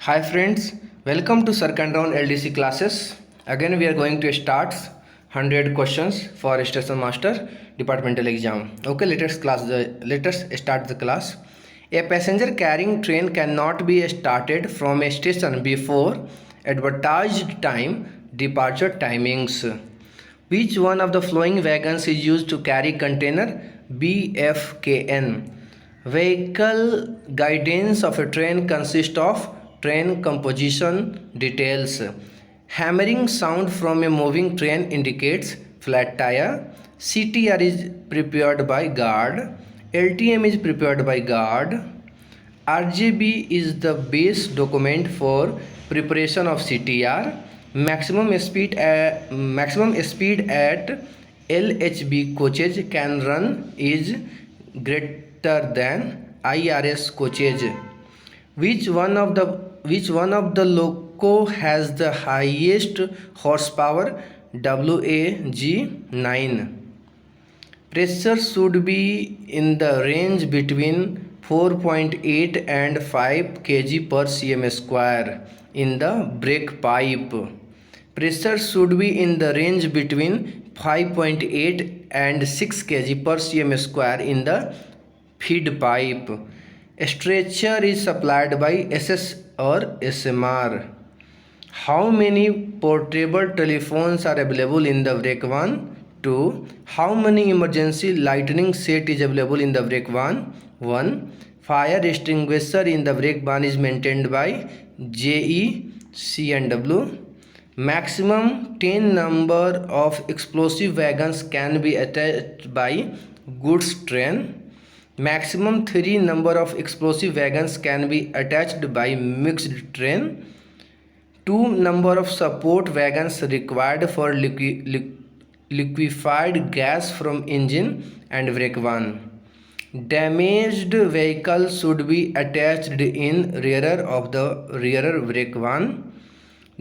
Hi friends, welcome to Circle Round LDC classes. Again we are going to start 100 questions for Station Master departmental exam. Okay, let us start the class. A passenger carrying train cannot be started from a station before advertised time departure timings. Which one of the following wagons is used to carry container? BFKN. Vehicle guidance of a train consists of train composition details. Hammering sound from a moving train indicates flat tire. CTR is prepared by guard. LTM is prepared by guard. RJB is the base document for preparation of CTR. Maximum speed at LHB coaches can run is greater than IRS coaches. Which one of the loco has the highest horsepower? WAG9. Pressure should be in the range between 4.8 and 5 kg per cm square in the brake pipe. Pressure should be in the range between 5.8 and 6 kg per cm square in the feed pipe. A stretcher is supplied by SS or SMR. How many portable telephones are available in the brake van? 2. How many emergency lightning set is available in the brake van? 1. Fire extinguisher in the brake van is maintained by JE, C&W. Maximum 10 number of explosive wagons can be attached by goods train. Maximum 3 number of explosive wagons can be attached by mixed train. 2 number of support wagons required for liquefied gas from engine and brake van. Damaged vehicle should be attached in rear of the rear brake van.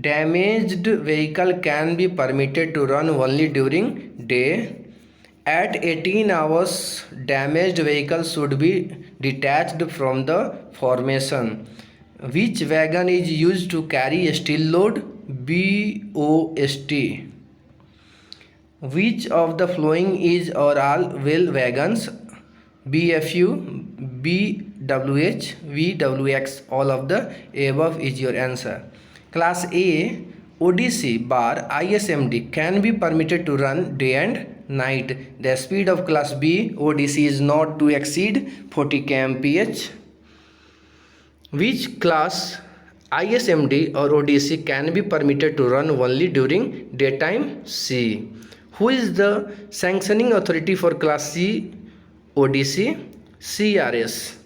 Damaged vehicle can be permitted to run only during day. At 18 hours, damaged vehicle should be detached from the formation. Which wagon is used to carry a steel load? BOST. Which of the following is or all well wagons? BFU, BWH, VWX. All of the above is your answer. Class A, ODC bar ISMD can be permitted to run day and night. The speed of class B ODC is not to exceed 40 kmph. Which class ISMD or ODC can be permitted to run only during daytime? C. Who is the sanctioning authority for class C ODC? CRS.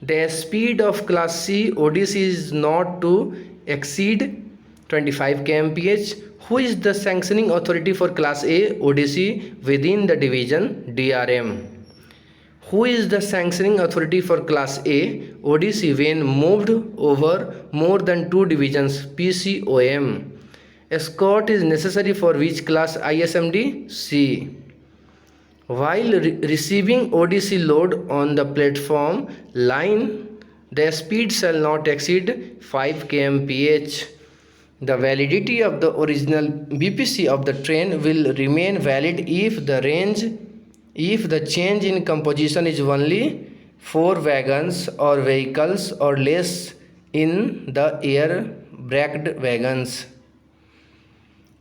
The speed of class C ODC is not to exceed 25 kmph. Who is the sanctioning authority for class A ODC within the division? DRM. Who is the sanctioning authority for class A ODC when moved over more than 2 divisions? PCOM. Escort is necessary for which class ISMD? C. While receiving ODC load on the platform line, the speed shall not exceed 5 kmph. The validity of the original BPC of the train will remain valid if the change in composition is only 4 wagons or vehicles or less in the air braked wagons.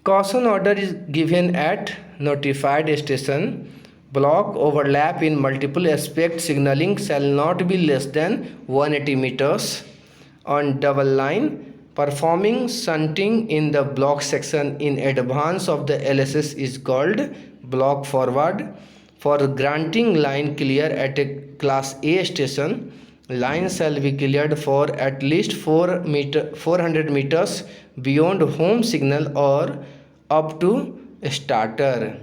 Caution order is given at notified station. Block overlap in multiple aspect signaling shall not be less than 180 meters. On double line, performing shunting in the block section in advance of the LSS is called block forward. For granting line clear at a class A station, line shall be cleared for at least 400 meters beyond home signal or up to starter.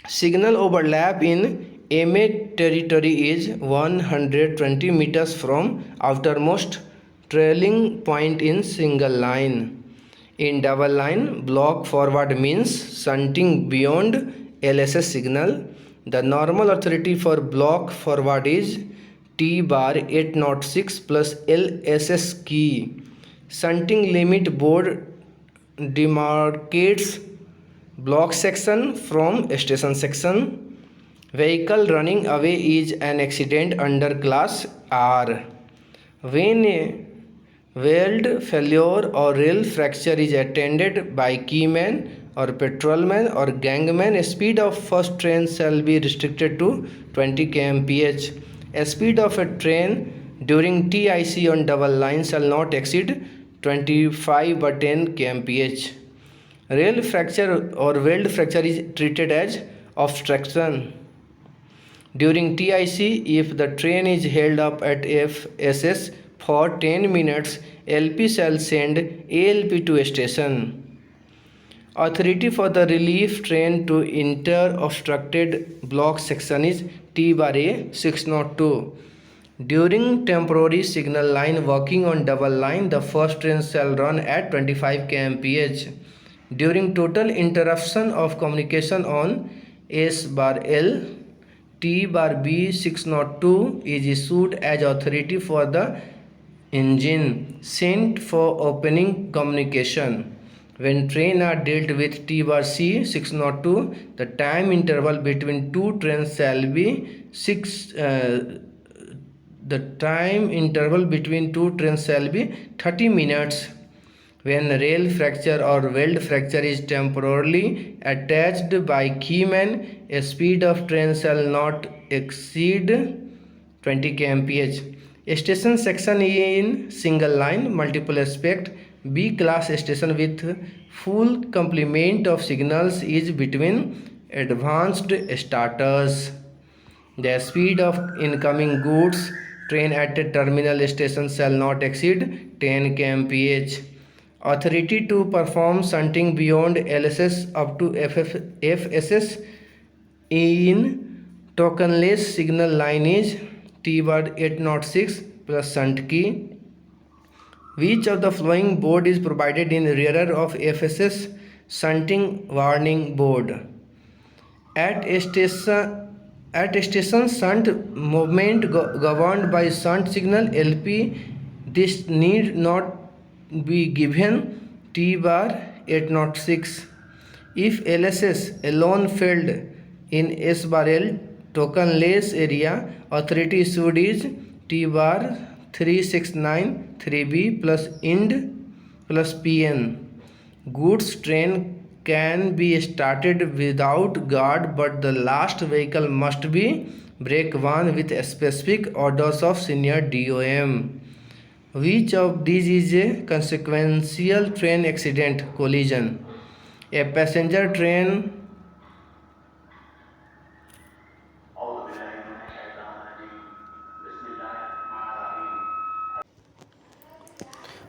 Signal overlap in MA territory is 120 meters from outermost trailing point in single line. In double line, block forward means shunting beyond LSS signal. The normal authority for block forward is T bar 806 plus LSS key. Shunting limit board demarcates block section from station section. Vehicle running away is an accident under class R. When a weld failure or rail fracture is attended by keyman or patrolman or gangman, speed of first train shall be restricted to 20 km/h. Speed of a train during TIC on double line shall not exceed 25/10 km/h. Rail fracture or weld fracture is treated as obstruction. During TIC, if the train is held up at FSS for 10 minutes, LP shall send ALP to station. Authority for the relief train to enter obstructed block section is T/A 602. During temporary signal line working on double line, the first train shall run at 25 km/h. During total interruption of communication on S/L, T/B 602 is issued as authority for the engine sent for opening communication. When trains are dealt with T/C 602, the time interval between two trains shall be 30 minutes. When rail fracture or weld fracture is temporarily attached by keyman, a speed of train shall not exceed 20 km/h. Station section in single line, multiple aspect. B class station with full complement of signals is between advanced starters. The speed of incoming goods train at a terminal station shall not exceed 10 km/h. Authority to perform shunting beyond LSS up to FSS in tokenless signal line is T/bar 806 plus shunt key. Which of the following board is provided in rear of FSS shunting warning board? At station shunt movement governed by shunt signal LP, this need not be given. T/bar 806. If LSS alone failed in S/L tokenless area, authority issued is T/bar 369 3B plus IND plus PN. Goods train can be started without guard, but the last vehicle must be brake one with specific orders of senior DOM. Which of these is a consequential train accident collision? A passenger train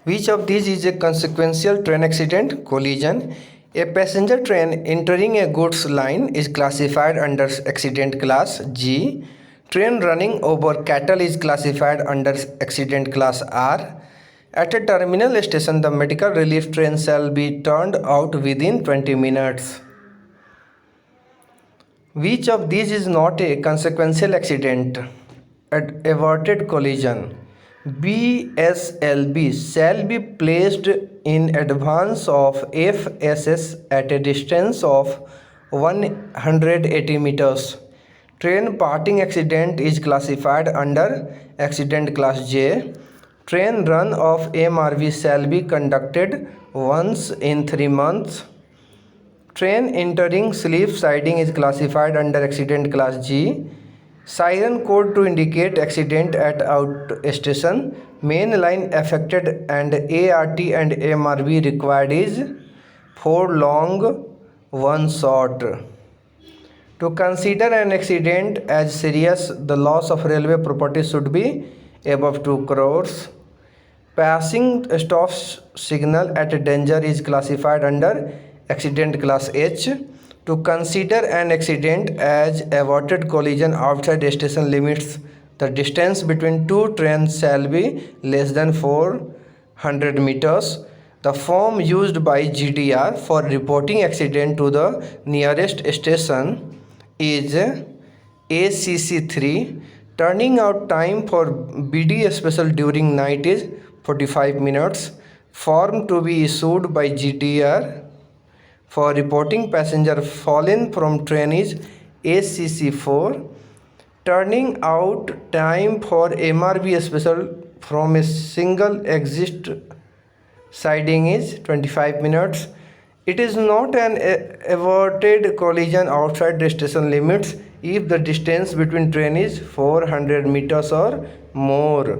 Which of these is a consequential train accident collision? A passenger train entering a goods line is classified under accident class G. Train running over cattle is classified under accident class R. At a terminal station, the medical relief train shall be turned out within 20 minutes. Which of these is not a consequential accident? Averted collision. BSLB shall be placed in advance of FSS at a distance of 180 meters. Train parting accident is classified under accident class J. Train run of MRV shall be conducted once in 3 months. Train entering slip siding is classified under accident class G. Siren code to indicate accident at out station. Main line affected and ART and MRV required is 4 long, 1 short. To consider an accident as serious, the loss of railway property should be above 2 crores. Passing stop signal at danger is classified under accident class H. To consider an accident as averted collision outside station limits, the distance between two trains shall be less than 400 meters. The form used by GDR for reporting accident to the nearest station is ACC3. Turning out time for BD special during night is 45 minutes. Form to be issued by GTR for reporting passenger fallen from train is ACC4. Turning out time for MRB special from a single exit siding is 25 minutes. It is not an averted collision outside the station limits if the distance between train is 400 meters or more.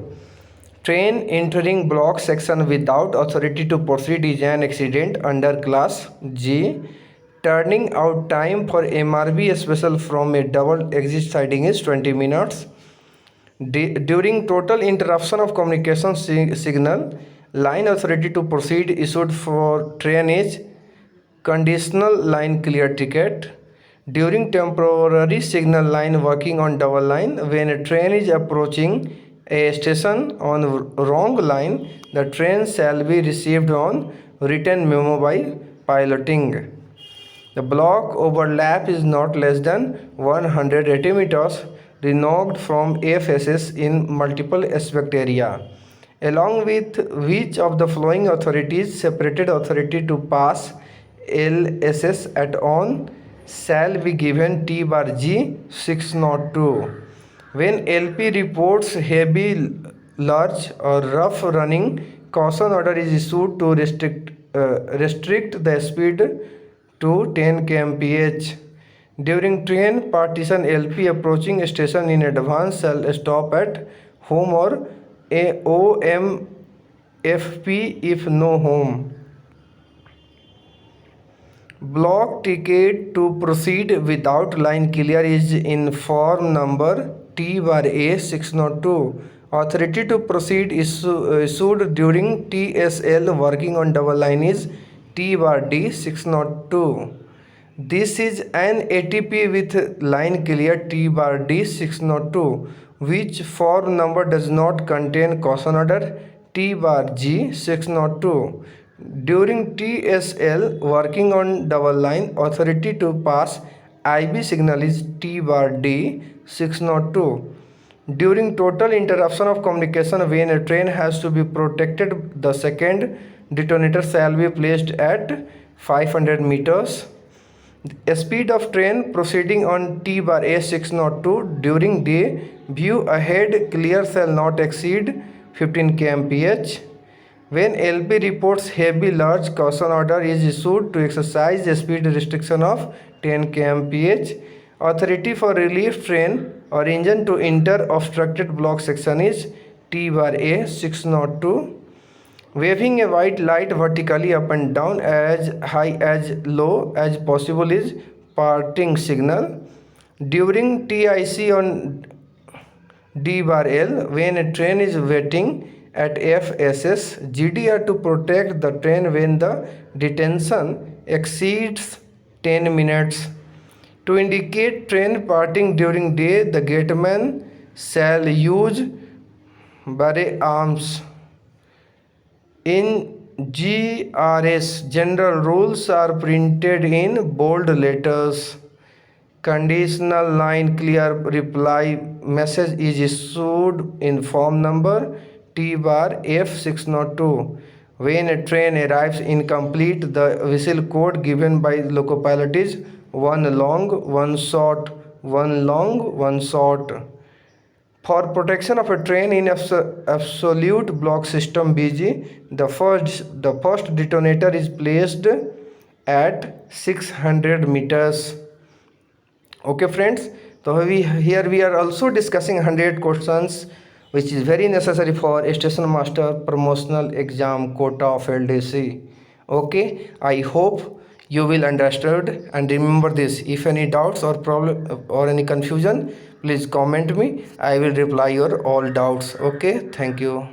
Train entering block section without authority to proceed is an accident under class G. Turning out time for MRB special from a double exit siding is 20 minutes. During total interruption of communication signal, line authority to proceed issued for train is conditional line clear ticket. During temporary signal line working on double line, when a train is approaching a station on wrong line, the train shall be received on written memo by piloting. The block overlap is not less than 180 meters, renowned from FSS in multiple aspect area, along with which of the following authorities separated authority to pass LSS at on shall be given T bar G 602. When LP reports heavy, large or rough running, caution order is issued to restrict the speed to 10 kmph. During train partition, LP approaching station in advance shall stop at home or OMFP if no home. Block ticket to proceed without line clear is in form number T bar A 602. Authority to proceed is issued during TSL working on double line is T bar D 602. This is an ATP with line clear T bar D 602, which form number does not contain caution order T bar G 602. During TSL working on double line, authority to pass IB signal is T bar D 602. During total interruption of communication, when a train has to be protected, the second detonator shall be placed at 500 meters. The speed of train proceeding on T bar A 602 during day view ahead clear shall not exceed 15 kmph. When LP reports heavy large, caution order is issued to exercise the speed restriction of 10 kmph. Authority for relief train or engine to enter obstructed block section is T bar A 602. Waving a white light vertically up and down as high as low as possible is parting signal. During TIC on D bar L, when a train is waiting at FSS, GDR to protect the train when the detention exceeds 10 minutes. To indicate train parting during day, the gateman shall use bare arms. In GRS, general rules are printed in bold letters. Conditional line clear reply message is issued in form number T bar F 602. When a train arrives incomplete, the whistle code given by loco pilot is one long, one short, one long, one short. For protection of a train in absolute block system BG, the first detonator is placed at 600 meters. Okay friends, so here we are also discussing 100 questions which is very necessary for a station master promotional exam quota of LDC. Okay, I hope you will understood, and remember this: if any doubts or problem or any confusion, please comment me. I will reply your all doubts. Okay, thank you.